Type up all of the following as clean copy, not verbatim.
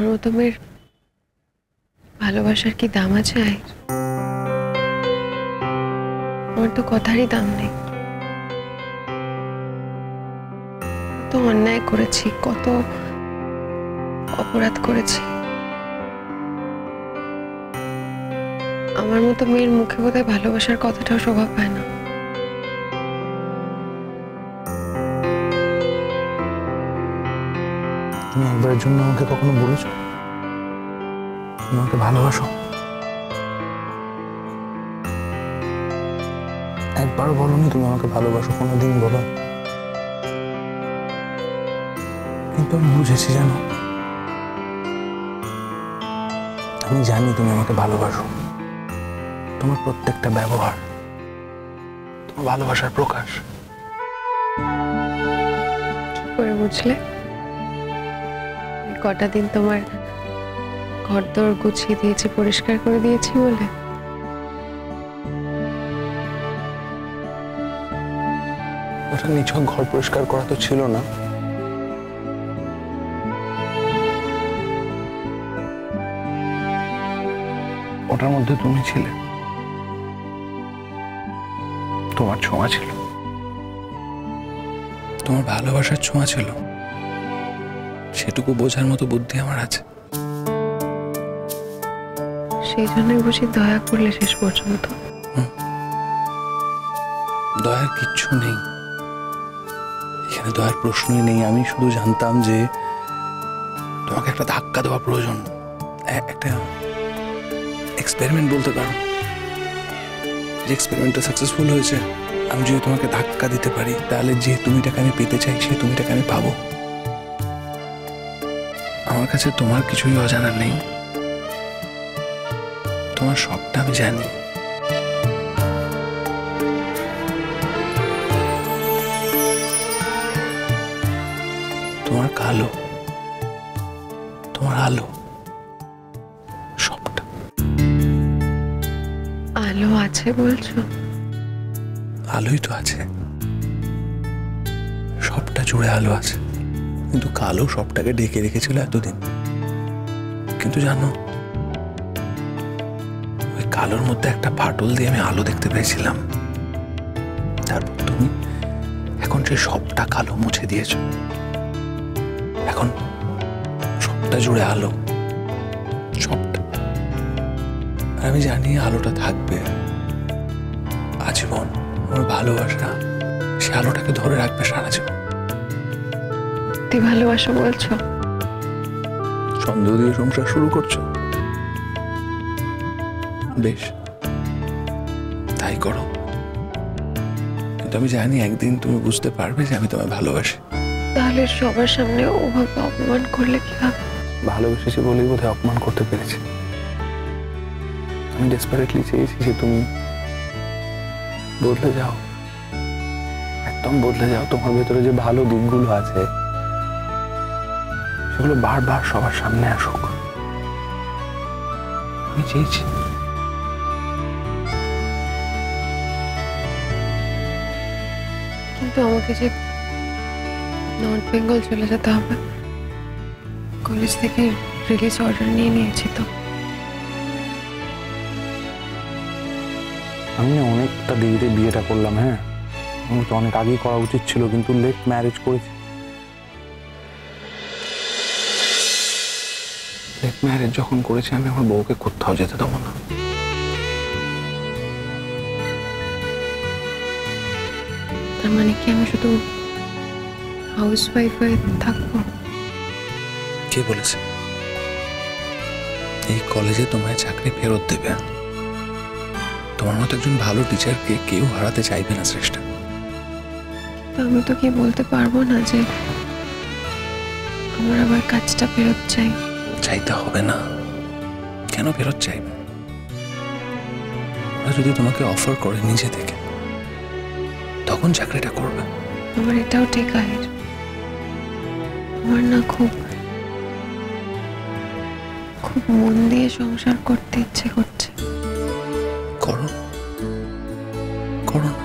আমার মতো মেয়ের ভালোবাসার কি দাম আছে? আমার তো কথারই দাম নেই। কত অন্যায় করেছি, কত অপরাধ করেছি। আমার মতো মেয়ের মুখে বোধহয় ভালোবাসার কথাটাও শোভা পায় না। তুমি একবারের জন্য আমাকে কখনো বলেছো তুমি আমাকে ভালোবাসো? একবারও বলোনি তুমি আমাকে ভালোবাসো, কোনোদিন বলো? কিন্তু আমি বুঝেছি, জানো, আমি জানি তুমি আমাকে ভালোবাসো। তোমার প্রত্যেকটা ব্যবহার তোমার ভালোবাসার প্রকাশ। কি করে বুঝলে? কটা দিন তোমার ঘরদোর গুছিয়ে দিয়েছি, পরিষ্কার করে দিয়েছি বলে? ওটা নিছক ঘর পরিষ্কার করা তো ছিল না। ওটার মধ্যে তুমি ছিলে, তোমার ছোঁয়া ছিল, তোমার ভালোবাসার ছোঁয়া ছিল। সেটুকু বোঝার মতো বুদ্ধি আমার আছে। সেই জন্যই বুঝি দয়া করলে শেষ পর্যন্ত। দয়ার কিচ্ছু নেই এখানে, দয়ার প্রশ্নই নেই। আমি শুধু জানতাম যে তোমাকে একটা ধাক্কা দেওয়া প্রয়োজন, একটা এক্সপেরিমেন্ট বলতে পারো। যে এক্সপেরিমেন্টটা সাকসেসফুল হয়েছে, আমি যদি তোমাকে ধাক্কা দিতে পারি তাহলে যে তুমিটাকে আমি পেতে চাই সেই তুমিটাকে আমি পাবো। আমার কাছে তোমার কিছুই অজানা নেই, তোমার সবটা আমি জানি। তোমার কালো, তোমার আলো, সবটা। আলো আছে বলছো? আলোই তো আছে, সবটা জুড়ে আলো আছে, কিন্তু কালো সবটাকে ঢেকে রেখেছিল এতদিন। কিন্তু জানো, ওই কালোর মধ্যে একটা ফাটল দিয়ে আমি আলো দেখতে পেয়েছিলাম। তারপর তুমি এখন সেই সবটা কালো মুছে দিয়েছো। এখন সবটা জুড়ে আলো, সবটা। আর আমি জানি আলোটা থাকবে আজীবন। আমার ভালোবাসা সে আলোটাকে ধরে রাখবে সারা জীবন। তুই ভালোবাসো বলছো? সন্দেহ দিয়ে সংসার শুরু করছো? বেশ, তাই করো। কিন্তু আমি জানি একদিন তুমি বুঝতে পারবে যে আমি তোমায় ভালোবাসি। তাহলে সবার সামনে ওভাবে অপমান করলে কি হবে? ভালোবেসেছি বলেই বোধহয় অপমান করতে পেরেছি। আমি ডেসপারেটলি চেয়েছি যে তুমি বদলে যাও, একদম বদলে যাও। তোমার ভেতরে যে ভালো দিকগুলো আছে সেগুলো বারবার সবার সামনে আসুক, আমি চেয়েছি। কিন্তু আমাকে যে নর্থ বেঙ্গল চলে যেতে হবে, কলেজ থেকে রিলিজ অর্ডার নিয়ে নিয়েছি তো। আমি অনেকটা দেরিতে বিয়েটা করলাম। হ্যাঁ, আমার তো অনেক আগেই করা উচিত ছিল, কিন্তু লেট ম্যারেজ করেছি। লেট ম্যারেজ যখন করেছি, আমি আমার বউকে কোথাও যেতে দেবো না। তার মানে কি আমি শুধু হাউস ওয়াইফ হয়ে থাকবো? কে বলেছে? এই কলেজে তোমায় চাকরি ফেরত দেবে। তোমার মতো একজন ভালো টিচারকে কেউ হারাতে চাইবে না শ্রেষ্ঠা। আমি তো কি বলতে পারবো না যে আমার আবার কাজটা ফেরত চাই? চাইতে হবে না। কেন ফেরত চাইবে? ওরা যদি তোমাকে অফার করে নিজে থেকে, তখন চাকরিটা করবে। আমার এটাও ঠিক আছে, আমার না খুব খুব মন দিয়ে সংসার করতে ইচ্ছে করছে। করো, করো না।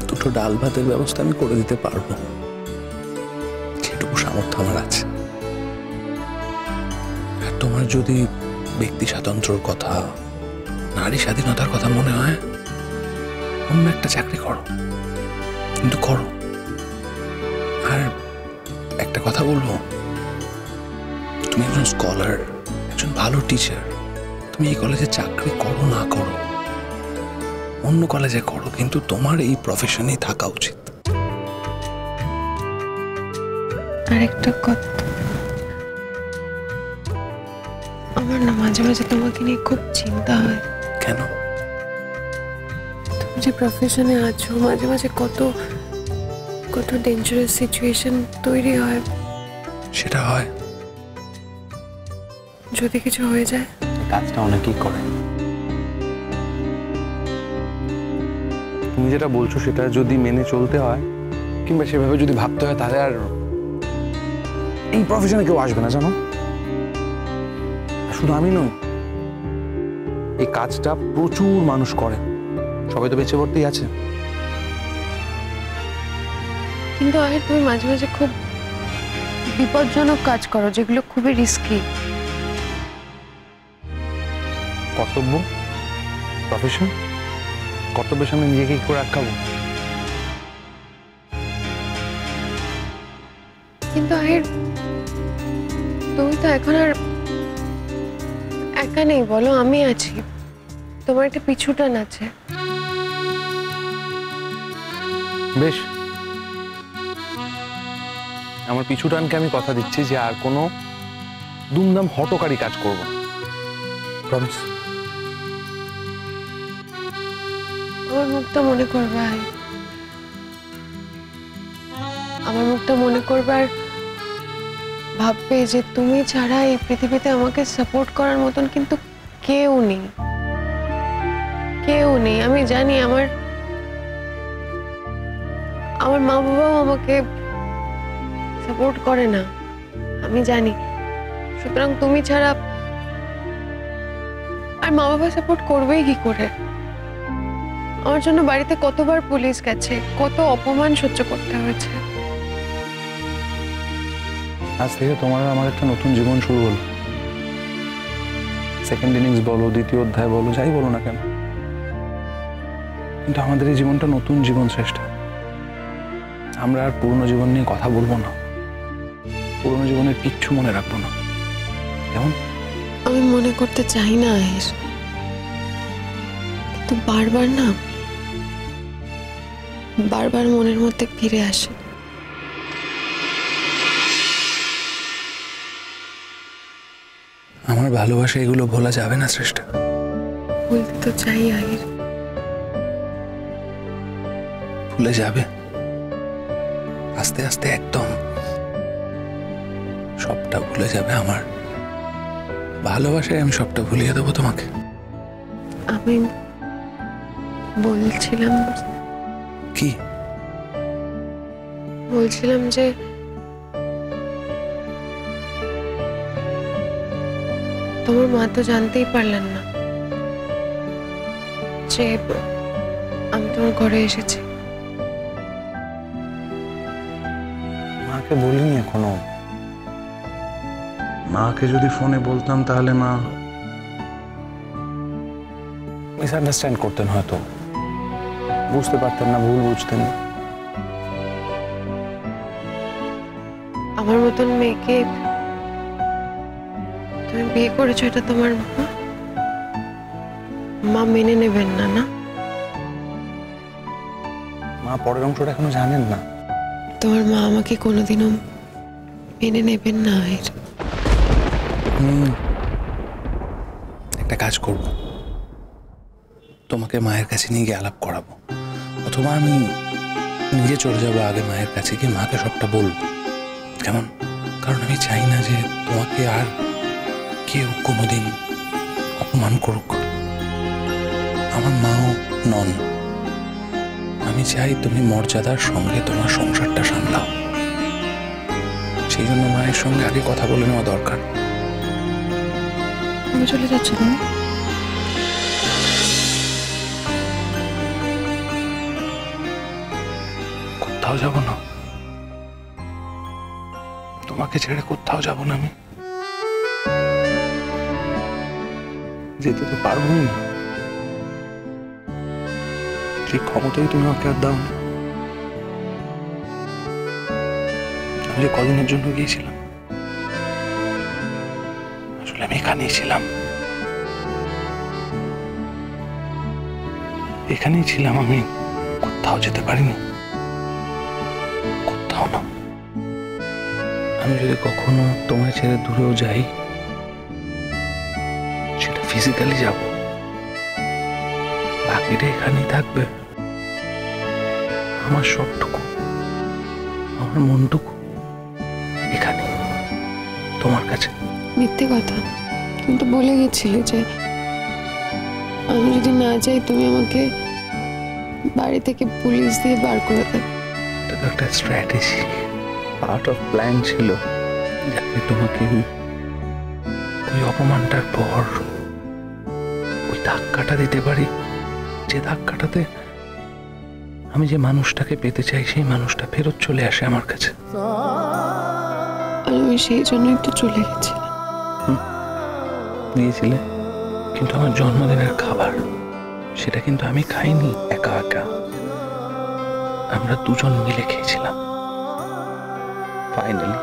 দুটো ডাল ভাতের ব্যবস্থা আমি করে দিতে পারবো, যেটুকু সামর্থ্য আমার আছে। তোমার যদি ব্যক্তি স্বাতন্ত্র্যর কথা, নারী স্বাধীনতার কথা মনে হয়, অন্য একটা চাকরি করো, কিন্তু করো। আর একটা কথা বলবো, তুমি একজন স্কলার, একজন ভালো টিচার, তুমি এই কলেজে চাকরি করো না করো, অন্য কলেজে করো, কিন্তু তোমার এই প্রফেশনেই থাকা উচিত। আরেকটা কথা, আমার না মাঝে মাঝে তোমাকে নিয়ে খুব চিন্তা হয়। কেন? তুমি যে প্রফেশনে আছো, মাঝে মাঝে কত কত ডেঞ্জারাস সিচুয়েশন তৈরি হয়। সেটা হয়, যদি কিছু হয়ে যায়। কাজটা অনেকেই করে। তুমি যেটা বলছো সেটা যদি মেনে চলতে হয় কিংবা সেভাবে যদি ভাবতে হয়, তাহলে আর এই প্রফেশনে কেউ আসবে না, জানো। শুধু আমি নই, এই কাজটা প্রচুর মানুষ করে, সবাই তো বেঁচে পড়তেই আছে। কিন্তু আহির, তুমি মাঝে মাঝে খুব বিপজ্জনক কাজ করো, যেগুলো খুবই রিস্কি। কর্তব্য, প্রফেশন, কর্তব্যের সামনে নিজেকে কি করে আটকাবো? কিন্তু আহির, তুমি তো এখন আর একা নেই, বলো, আমি আছি। তোমার একটা পিছুটান আছে। বেশ, আমার পিছুটানকে আমি কথা দিচ্ছি যে আর কোনো দুমদাম হটকারী কাজ করব না। প্রমিস। আমার মুখটা মনে করবে আহির, আমার মুখটা মনে করবে, আর ভাববে যে তুমি ছাড়া এই পৃথিবীতে আমাকে সাপোর্ট করার মতন কিন্তু কেউ নেই, কেউ নেই। আমি জানি আমার মা বাবাও আমাকে সাপোর্ট করে না, আমি জানি। সুতরাং তুমি ছাড়া আর মা বাবা সাপোর্ট করবেই কি করে? আমার জন্য বাড়িতে কতবার পুলিশ গেছে, কত অপমান সহ্য করতে হয়েছে। আজ থেকে তোমার আমার একটা নতুন জীবন শুরু হলো। সেকেন্ড ইনিংস বলো, দ্বিতীয় অধ্যায় বলো, যাই বলো না কেন, কিন্তু আমাদের এই জীবনটা নতুন জীবন, শ্রেষ্ঠা। আমরা আর পুরনো জীবন নিয়ে কথা বলবো না, পুরনো জীবনের কিচ্ছু মনে রাখবো না, কেমন? আমি মনে করতে চাই না আহির, কিন্তু বারবার না, বারবার মনের মধ্যে ফিরে আসে। আমার ভালোবাসা এগুলো ভোলা যাবে না, শ্রেষ্ঠা। বলতে তো চাই আহির। ভুলে যাবে আস্তে আস্তে, একদম সবটা ভুলে যাবে। আমার ভালোবাসায় আমি সবটা ভুলিয়ে দেবো তোমাকে। আমি বলছিলাম কি? বলছিলাম যে তোমার মা তো জানতেই পারলেন না যে আমি তোমার ঘরে এসেছি। মাকে বলিনি এখনো। মাকে যদি ফোনে বলতাম তাহলে মা মিসআন্ডারস্ট্যান্ড করতেন, হয়তো বুঝতে পারতেন না, ভুল বুঝতেন। আমার মতন মেয়েকে তুমি বিয়ে করেছো, এটা তোমার মা মেনে নেবেন না? না, মা পরের অংশটা এখনো জানেন না। তোমার মা আমাকে কোনোদিনও মেনে নেবেন না। একটা কাজ করব, তোমাকে মায়ের কাছে নিয়ে গিয়ে আলাপ করাবো, অথবা আমি নিজে চলে যাবো আগে মায়ের কাছে, গিয়ে মাকে সবটা বলবো, কেমন? কারণ আমি চাই না যে তোমাকে আর কেউ কোনোদিন অপমান করুক। আমার মাও নন। আমি চাই তুমি মর্যাদার সঙ্গে তোমার সংসারটা সামলাও। সেই জন্য মায়ের সঙ্গে আগে কথা বলে নেওয়া দরকার। আমি চলে যাচ্ছি। তুমি কোথাও যাব না, তোমাকে ছেড়ে কোথাও যাব না আমি। যেতে তো পারবোই না, সেই ক্ষমতাই তুমি আমাকে আর দাও না। আমি যে কদিনের জন্য গিয়েছিলাম, আসলে আমি এখানেই ছিলাম, এখানেই ছিলাম, আমি কোথাও যেতে পারিনি, কোথাও না। আমি যদি কখনো তোমায় ছেড়ে দূরেও যাই, সেটা ফিজিক্যালি যাব, বাকিটা এখানেই থাকবে। আমার সবটুকু, আমার মনটুকু এখানে, তোমার কাছে। মিথ্যে কথা, তুমি তো বলে গেছিলে যে আমি যদি না যাই তুমি আমাকে বাড়ি থেকে পুলিশ দিয়ে বার করে দেবে। এটা তো একটা স্ট্র্যাটেজি, পার্ট অফ প্ল্যান ছিল, যাতে তোমাকে ওই অপমানটার পর ওই ধাক্কাটা দিতে পারি, যে ধাক্কাটাতে আমি যে মানুষটাকে পেতে চাই সেই মানুষটা ফেরত চলে আসে আমার কাছে। আর আমি সেই জন্যই তো চলে গেছিলাম। দিয়েছিলে, কিন্তু আমার জন্মদিনের খাবার সেটা কিন্তু আমি খাইনি একা একা, আমরা দুজন মিলে খেয়েছিলাম। ফাইনালি